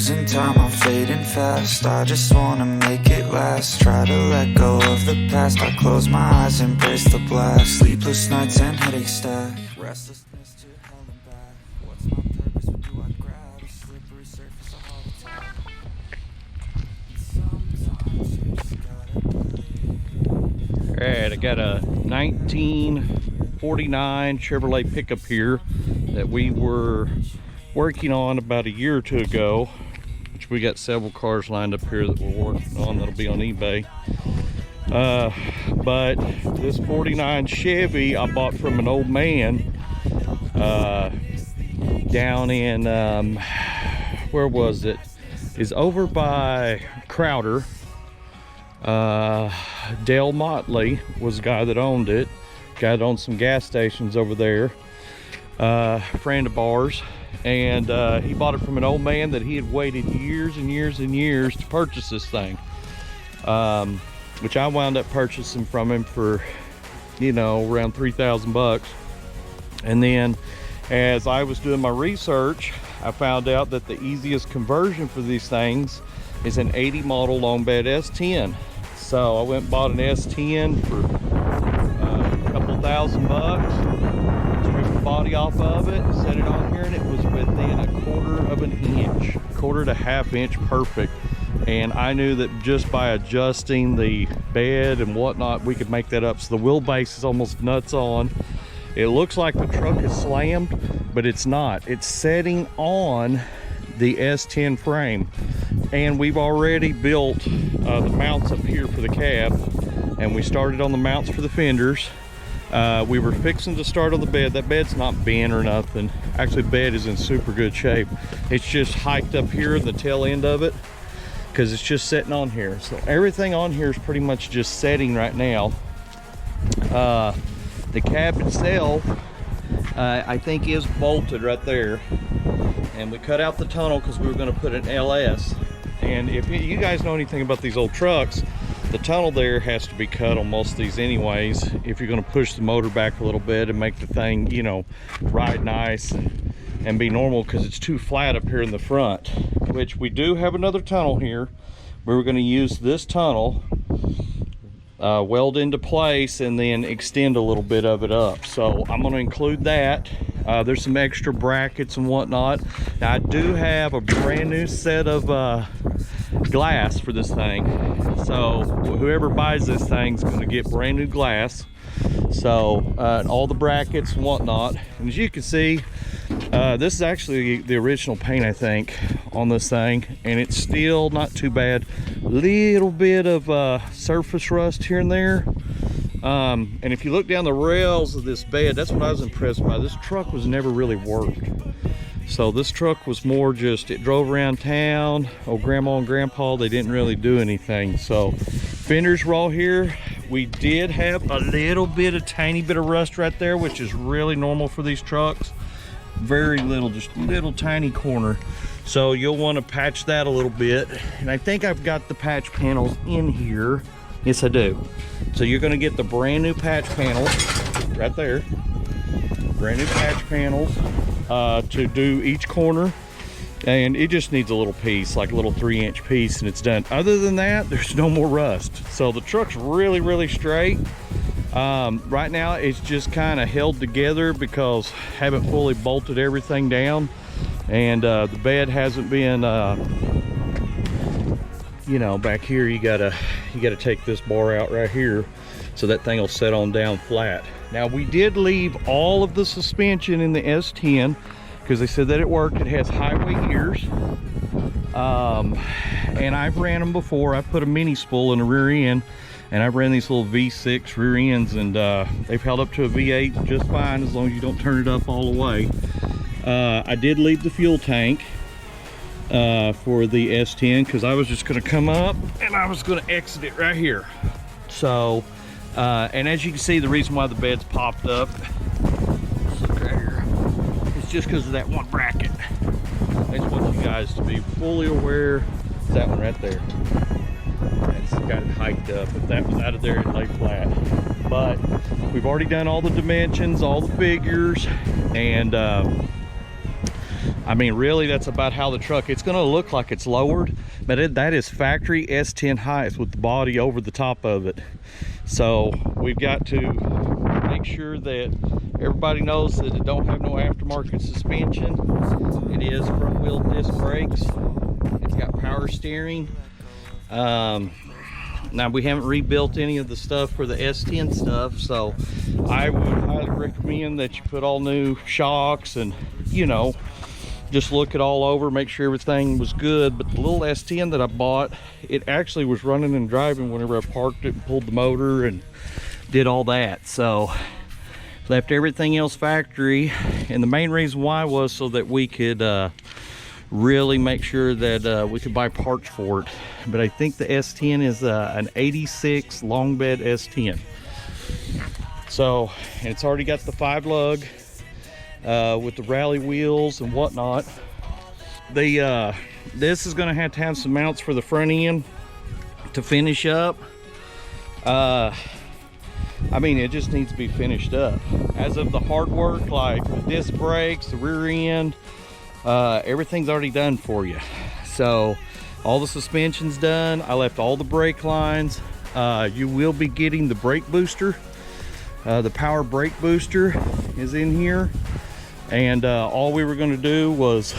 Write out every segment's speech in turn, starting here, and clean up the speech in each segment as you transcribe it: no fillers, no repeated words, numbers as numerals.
losing time, I'm fading fast. I just wanna make it last. Try to let go of the past. I close my eyes, embrace the blast. Sleepless nights and headaches stack. Restlessness to hell and back. What's my purpose? What do I grab? A slippery surface all the time. And sometimes you just gotta believe. Alright, I got a 1949 Chevrolet pickup here that we were working on about a year or two ago, which we got several cars lined up here that we're working on that'll be on eBay. But this 49 Chevy I bought from an old man down in where was it? Is over by Crowder. Dale Motley was the guy that owned it. Guy that owned some gas stations over there. Friend of ours. And he bought it from an old man that he had waited years and years and years to purchase this thing, which I wound up purchasing from him for, you know, around 3,000 bucks. And then as I was doing my research, I found out that the easiest conversion for these things is an 80 model long bed S10. So I went and bought an S10 for a couple $1,000 bucks. Stripped the body off of it, set it on here, and it was within 1/4 of an inch, 1/4 to 1/2 inch perfect. And I knew that just by adjusting the bed and whatnot, we could make that up. So the wheelbase is almost nuts on. It looks like the truck is slammed, but it's not. It's setting on the S10 frame. And we've already built the mounts up here for the cab, and we started on the mounts for the fenders. We were fixing to start on the bed. That bed's not bent or nothing. Actually, the bed is in super good shape. It's just hiked up here in the tail end of it because it's just sitting on here. So everything on here is pretty much just setting right now. The cab itself, I think, is bolted right there. And we cut out the tunnel because we were going to put an LS. And if you guys know anything about these old trucks, the tunnel there has to be cut on most of these anyways, if you're going to push the motor back a little bit and make the thing, you know, ride nice and be normal, because it's too flat up here in the front. Which we do have another tunnel here. We were going to use this tunnel, weld into place, and then extend a little bit of it up. So I'm going to include that. There's some extra brackets and whatnot. Now I do have a brand new set of glass for this thing, so whoever buys this thing is going to get brand new glass. So all the brackets and whatnot. And as you can see, this is actually the original paint, I think, on this thing, and it's still not too bad. Little bit of surface rust here and there. And if you look down the rails of this bed, that's what I was impressed by. This truck was never really worked. So this truck was more just, it drove around town. Oh, grandma and grandpa, they didn't really do anything. So fenders were all here. We did have a little bit, a tiny bit of rust right there, which is really normal for these trucks. Very little, just little tiny corner. So you'll want to patch that a little bit. And I think I've got the patch panels in here. Yes, I do. So you're going to get the brand new patch panels right there. Brand new patch panels to do each corner. And it just needs a little piece, like a little 3-inch piece, and it's done. Other than that, there's no more rust. So the truck's really, really straight. Right now, it's just kind of held together because I haven't fully bolted everything down. And the bed hasn't been, you know, back here you gotta take this bar out right here so that thing will set on down flat. Now we did leave all of the suspension in the S10 because they said that it worked. It has highway gears, and I've ran them before. I put a mini spool in the rear end, and I've ran these little V6 rear ends, and they've held up to a V8 just fine as long as you don't turn it up all the way. I did leave the fuel tank for the S10 because I was just going to come up and I was going to exit it right here. So and as you can see, the reason why the bed's popped up, let's look right here, it's just because of that one bracket. I just want you guys to be fully aware. That one right there, it's got it hiked up. If that was out of there, it'd lay flat. But we've already done all the dimensions, all the figures, and I mean, really, that's about how the truck, it's gonna look like it's lowered, but that is factory S10 height with the body over the top of it. So we've got to make sure that everybody knows that it don't have no aftermarket suspension. It is front wheel disc brakes. It's got power steering. Now we haven't rebuilt any of the stuff for the S10 stuff, so I would highly recommend that you put all new shocks and, you know, just look it all over, make sure everything was good. But the little S10 that I bought, it actually was running and driving whenever I parked it and pulled the motor and did all that. So left everything else factory, and the main reason why was so that we could really make sure that we could buy parts for it. But I think the S10 is an 86 long bed S10. So, and it's already got the 5 lug with the rally wheels and whatnot. This is going to have some mounts for the front end to finish up. I mean, it just needs to be finished up. As of the hard work, like the disc brakes, the rear end, everything's already done for you. So all the suspension's done. I left all the brake lines. You will be getting the brake booster. The power brake booster is in here. And all we were going to do was,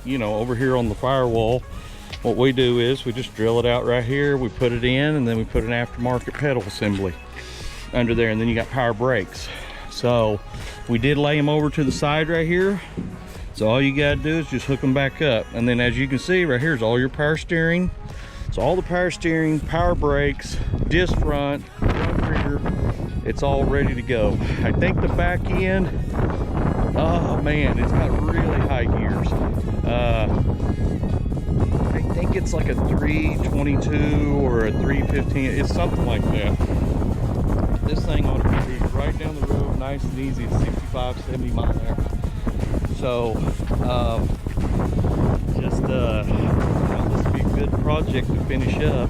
you know, over here on the firewall, what we do is we just drill it out right here. We put it in, and then we put an aftermarket pedal assembly under there, and then you got power brakes. So we did lay them over to the side right here. So all you gotta do is just hook them back up. And then as you can see right here is all your power steering. So all the power steering, power brakes, disc front rear, it's all ready to go. I think the back end, oh man, it's got really high gears. I think it's like a 322 or a 315. It's something like that. This thing ought to be right down the road, nice and easy at 65, 70 miles an hour. So, this will be a good project to finish up.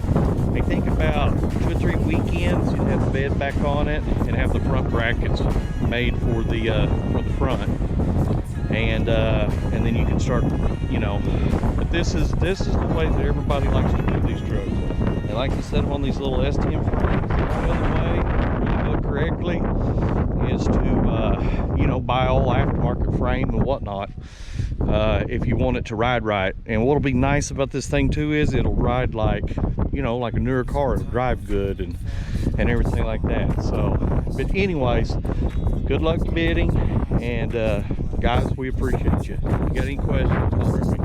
I think about 2 or 3 weekends, you'd have the bed back on it and have the front brackets made for the front, and then you can start, you know. But this is the way that everybody likes to do these trucks. They like to set them on these little S10 frames. The other way, correctly, is to you know, buy all aftermarket frame and whatnot if you want it to ride right. And what'll be nice about this thing too is it'll ride like, you know, like a newer car. It'll drive good and everything like that. So, but anyways, good luck bidding, and guys, we appreciate you. If you got any questions, holler at me.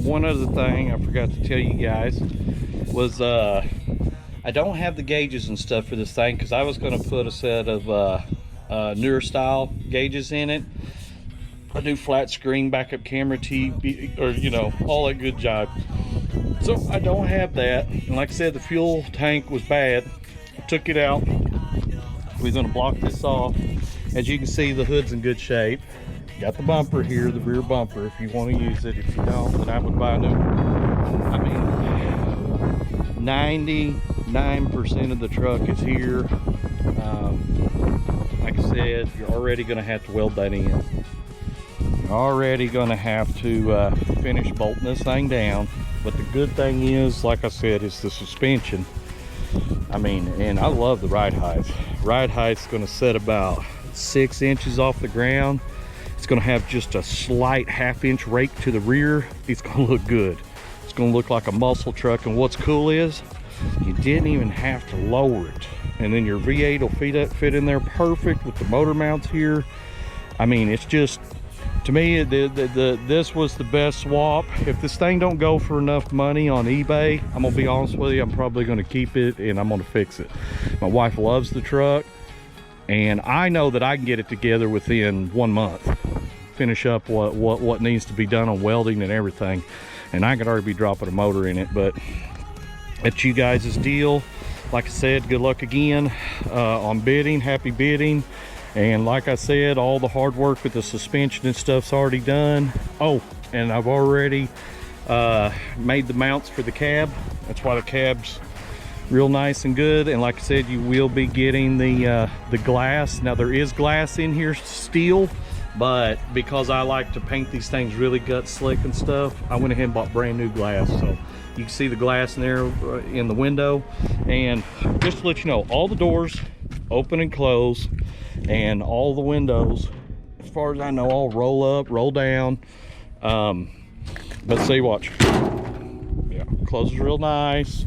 One other thing I forgot to tell you guys was I don't have the gauges and stuff for this thing, because I was going to put a set of newer style gauges in it. I do flat screen, backup camera, TV, or, you know, all that good jive. So I don't have that, and like I said, the fuel tank was bad. I took it out. We're going to block this off. As you can see, the hood's in good shape. Got the bumper here, the rear bumper, if you want to use it. If you don't, then I would buy a new one. I mean, 99% of the truck is here. Like I said, you're already going to have to weld that in. You're already going to have to finish bolting this thing down. But the good thing is, like I said, is the suspension. I mean, and I love the ride height. Ride height's going to set about 6 inches off the ground. It's going to have just a slight half-inch rake to the rear. It's going to look good. It's going to look like a muscle truck. And what's cool is you didn't even have to lower it, and then your V8 will fit in there perfect with the motor mounts here. I mean, it's just, to me, this was the best swap. If this thing don't go for enough money on eBay, I'm gonna be honest with you, I'm probably gonna keep it and I'm gonna fix it. My wife loves the truck, and I know that I can get it together within 1 month, finish up what needs to be done on welding and everything, and I could already be dropping a motor in it. But it's you guys' deal. Like I said, good luck again on bidding. Happy bidding. And like I said, all the hard work with the suspension and stuff's already done. Oh, and I've already made the mounts for the cab. That's why the cab's real nice and good. And like I said, you will be getting the glass. Now there is glass in here, steel, but because I like to paint these things really gut slick and stuff, I went ahead and bought brand new glass. So you can see the glass in there in the window. And just to let you know, all the doors open and close, and all the windows, as far as I know, all roll up, roll down. But see, watch. Yeah, closes real nice.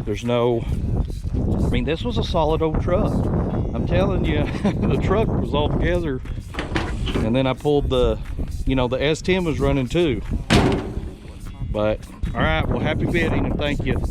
There's no, I mean, this was a solid old truck. I'm telling you, the truck was all together. And then I pulled the, you know, the S10 was running too. But all right, well, happy bidding and thank you.